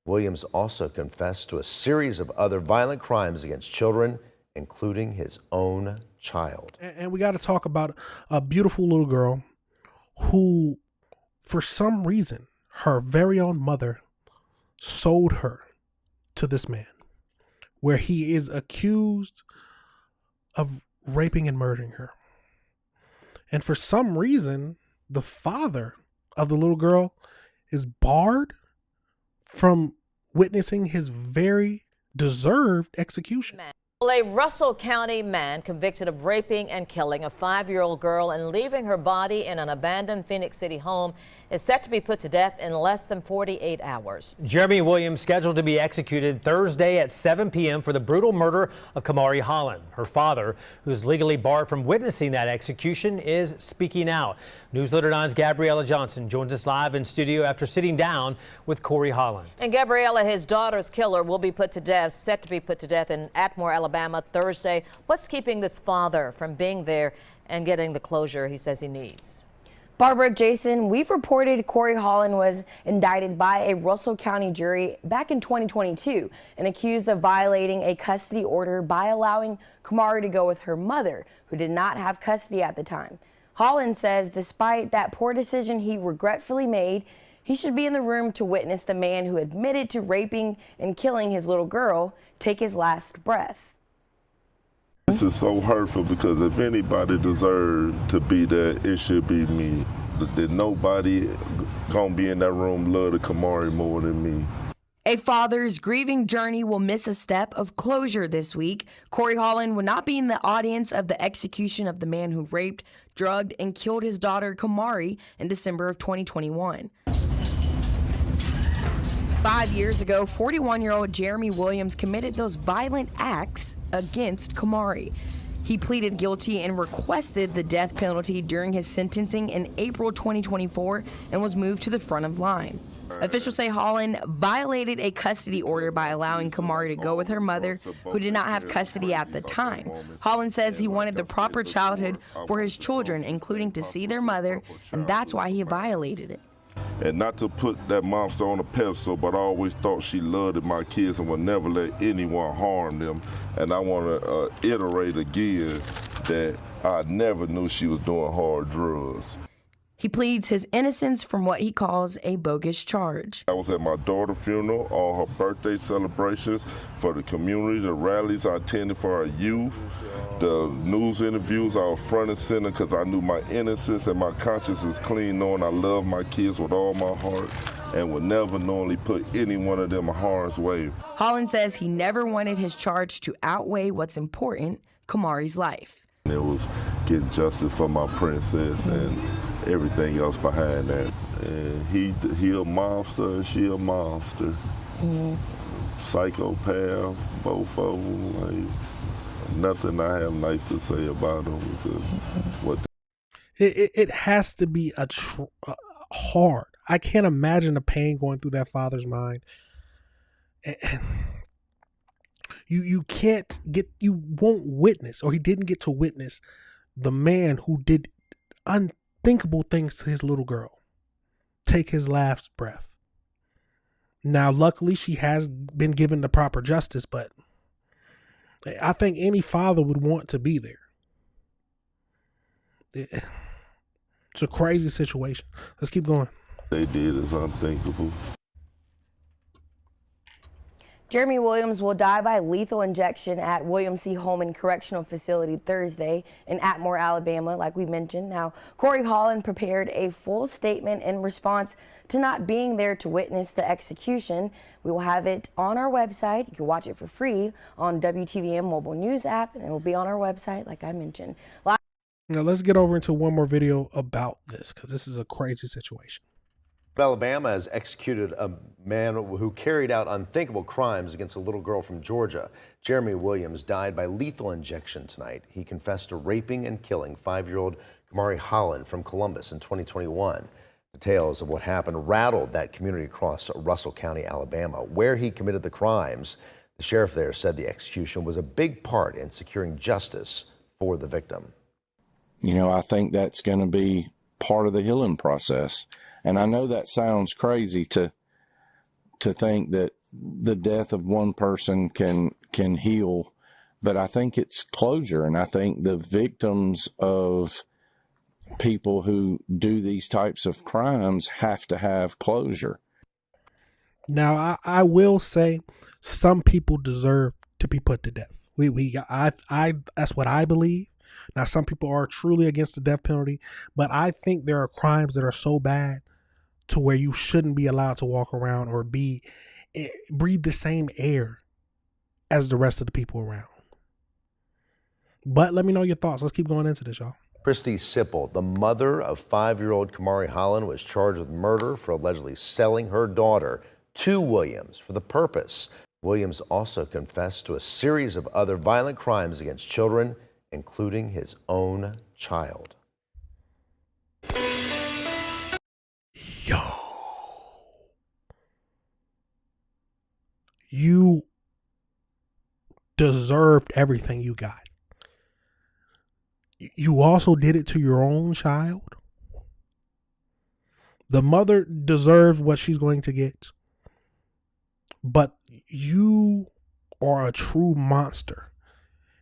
Williams also confessed to a series of other violent crimes against children, including his own child. And we got to talk about a beautiful little girl who, for some reason, her very own mother sold her to this man, where he is accused of raping and murdering her. And for some reason, the father of the little girl is barred from witnessing his very deserved execution. Well, a Russell County man convicted of raping and killing a 5-year-old girl and leaving her body in an abandoned Phoenix City home is set to be put to death in less than 48 hours. Jeremy Williams scheduled to be executed Thursday at 7 p.m. for the brutal murder of Kamarie Holland. Her father, who's legally barred from witnessing that execution, is speaking out. Newsletter 9's Gabriella Johnson joins us live in studio after sitting down with Corey Holland. And Gabriella, his daughter's killer will be put to death, set to be put to death in Atmore, Alabama Thursday. What's keeping this father from being there and getting the closure he says he needs? Barbara, Jason, we've reported Corey Holland was indicted by a Russell County jury back in 2022 and accused of violating a custody order by allowing Kamarie to go with her mother, who did not have custody at the time. Holland says despite that poor decision he regretfully made, he should be in the room to witness the man who admitted to raping and killing his little girl take his last breath. This is so hurtful because if anybody deserves to be there, it should be me. That nobody gonna be in that room love the Kamarie more than me. A father's grieving journey will miss a step of closure this week. Corey Holland will not be in the audience of the execution of the man who raped, drugged, and killed his daughter Kamarie in December of 2021. 5 years ago, 41-year-old Jeremy Williams committed those violent acts against Kamarie. He pleaded guilty and requested the death penalty during his sentencing in April 2024 and was moved to the front of line. Officials say Holland violated a custody order by allowing Kamarie to go with her mother, who did not have custody at the time. Holland says he wanted the proper childhood for his children, including to see their mother, and that's why he violated it. And not to put that monster on a pedestal, but I always thought she loved my kids and would never let anyone harm them. And I want to iterate again that I never knew she was doing hard drugs. He pleads his innocence from what he calls a bogus charge. I was at my daughter's funeral, all her birthday celebrations, for the community, the rallies I attended for her youth, the news interviews. I was front and center because I knew my innocence and my conscience is clean, knowing I love my kids with all my heart and would never knowingly put any one of them in harm's way. Holland says he never wanted his charge to outweigh what's important, Kamarie's life. It was getting justice for my princess and everything else behind that. And he a monster and she a monster. Psychopath, both of them. Like, nothing I have nice to say about them because what. It has to be hard. I can't imagine the pain going through that father's mind. And you won't witness, or he didn't get to witness, the man who did unthinkable things to his little girl take his last breath. Now, luckily, she has been given the proper justice, but I think any father would want to be there. It's a crazy situation. Let's keep going. They did is unthinkable. Jeremy Williams will die by lethal injection at William C. Holman Correctional Facility Thursday in Atmore, Alabama, like we mentioned. Now, Corey Holland prepared a full statement in response to not being there to witness the execution. We will have it on our website. You can watch it for free on WTVM mobile news app, and it will be on our website, like I mentioned. Now, let's get over into one more video about this, because this is a crazy situation. Alabama has executed a man who carried out unthinkable crimes against a little girl from Georgia. Jeremy Williams died by lethal injection tonight. He confessed to raping and killing 5-year-old Kamarie Holland from Columbus in 2021. Details of what happened rattled that community across Russell County, Alabama, where he committed the crimes. The sheriff there said the execution was a big part in securing justice for the victim. You know, I think that's going to be part of the healing process. And I know that sounds crazy to think that the death of one person can heal, but I think it's closure. And I think the victims of people who do these types of crimes have to have closure. Now, I will say some people deserve to be put to death. That's what I believe. Now, some people are truly against the death penalty, but I think there are crimes that are so bad to where you shouldn't be allowed to walk around or breathe the same air as the rest of the people around. But let me know your thoughts. Let's keep going into this, y'all. Christy Sipple, the mother of 5-year-old Kamarie Holland, was charged with murder for allegedly selling her daughter to Williams for the purpose. Williams also confessed to a series of other violent crimes against children, including his own child. Yo. You deserved everything you got. You also did it to your own child. The mother deserves what she's going to get. But you are a true monster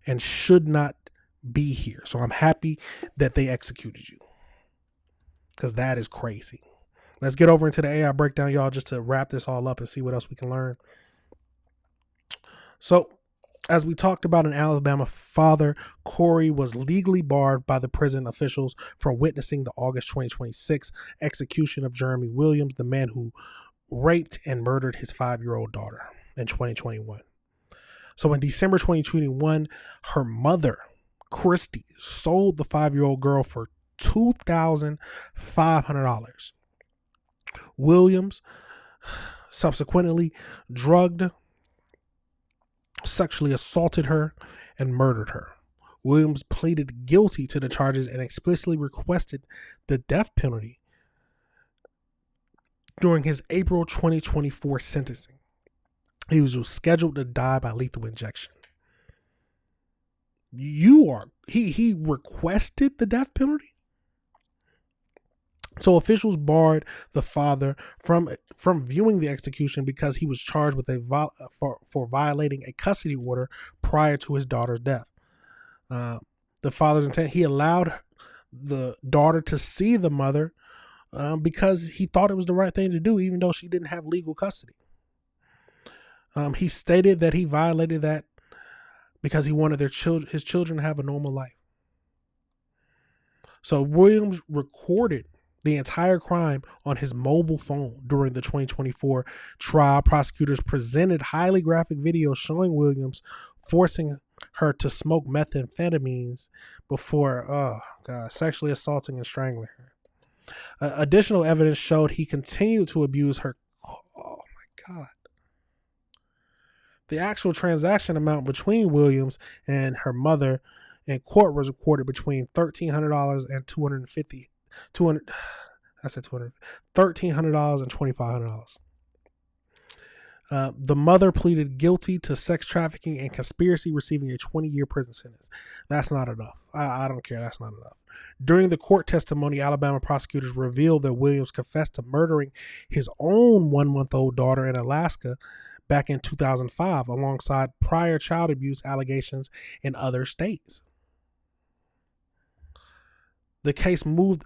and should not be here. So I'm happy that they executed you, because that is crazy. Let's get over into the AI breakdown, y'all, just to wrap this all up and see what else we can learn. So, as we talked about in Alabama, father Corey was legally barred by the prison officials from witnessing the August 2026 execution of Jeremy Williams, the man who raped and murdered his 5-year-old daughter in 2021. So in December 2021, her mother, Christy, sold the 5-year-old girl for $2,500. Williams subsequently drugged, sexually assaulted her, and murdered her. Williams pleaded guilty to the charges and explicitly requested the death penalty during his April 2024 sentencing. He was scheduled to die by lethal injection. He requested the death penalty. So officials barred the father from viewing the execution because he was charged with for violating a custody order prior to his daughter's death. The father's intent, he allowed the daughter to see the mother because he thought it was the right thing to do, even though she didn't have legal custody. He stated that he violated that because he wanted his children to have a normal life. So Williams recorded the entire crime on his mobile phone during the 2024 trial. Prosecutors presented highly graphic videos showing Williams forcing her to smoke methamphetamines before sexually assaulting and strangling her. Additional evidence showed he continued to abuse her. Oh my God. The actual transaction amount between Williams and her mother in court was recorded between $1,300 and $1,300 and $2,500. The mother pleaded guilty to sex trafficking and conspiracy, receiving a 20-year prison sentence. That's not enough. I don't care. That's not enough. During the court testimony, Alabama prosecutors revealed that Williams confessed to murdering his own 1-month-old daughter in Alaska back in 2005, alongside prior child abuse allegations in other states. The case moved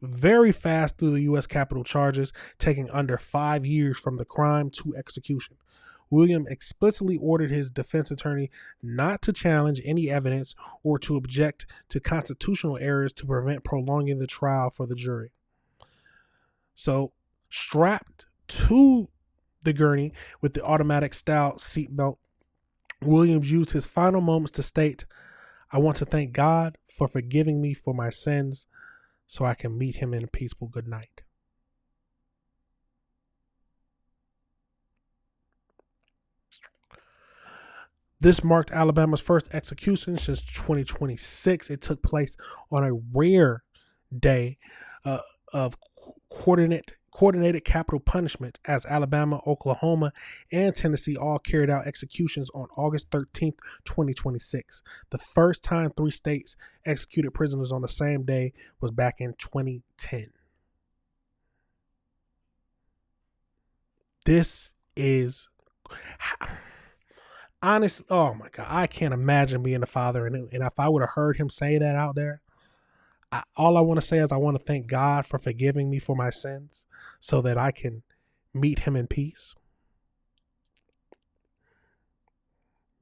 very fast through the U.S. capital charges, taking under 5 years from the crime to execution. William explicitly ordered his defense attorney not to challenge any evidence or to object to constitutional errors to prevent prolonging the trial for the jury. So, strapped to the gurney with the automatic style seatbelt, Williams used his final moments to state, "I want to thank God for forgiving me for my sins so I can meet him in a peaceful good night." This marked Alabama's first execution since 2026. It took place on a rare day of coordinated capital punishment, as Alabama, Oklahoma, and Tennessee all carried out executions on August 13th, 2026. The first time 3 states executed prisoners on the same day was back in 2010. This is honest. Oh my God, I can't imagine being a father, and if I would have heard him say that out there, all I want to say is I want to thank God for forgiving me for my sins, so that I can meet Him in peace.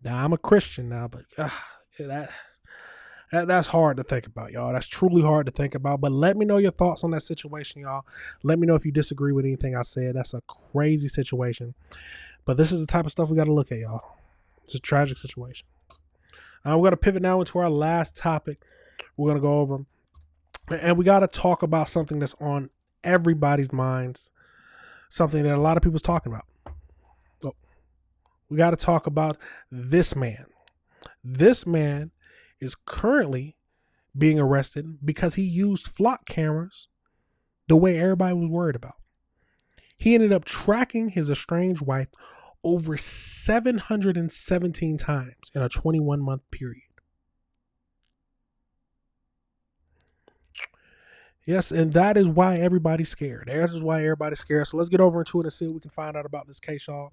Now I'm a Christian now, but that's hard to think about, y'all. That's truly hard to think about. But let me know your thoughts on that situation, y'all. Let me know if you disagree with anything I said. That's a crazy situation. But this is the type of stuff we got to look at, y'all. It's a tragic situation. We're going to pivot now into our last topic. We're going to go over, and we got to talk about something that's on everybody's minds, something that a lot of people's talking about. So we got to talk about this man. This man is currently being arrested because he used flock cameras the way everybody was worried about. He ended up tracking his estranged wife over 717 times in a 21-month period. Yes, and that is why everybody's scared. That is why everybody's scared. So let's get over into it and see what we can find out about this case, y'all.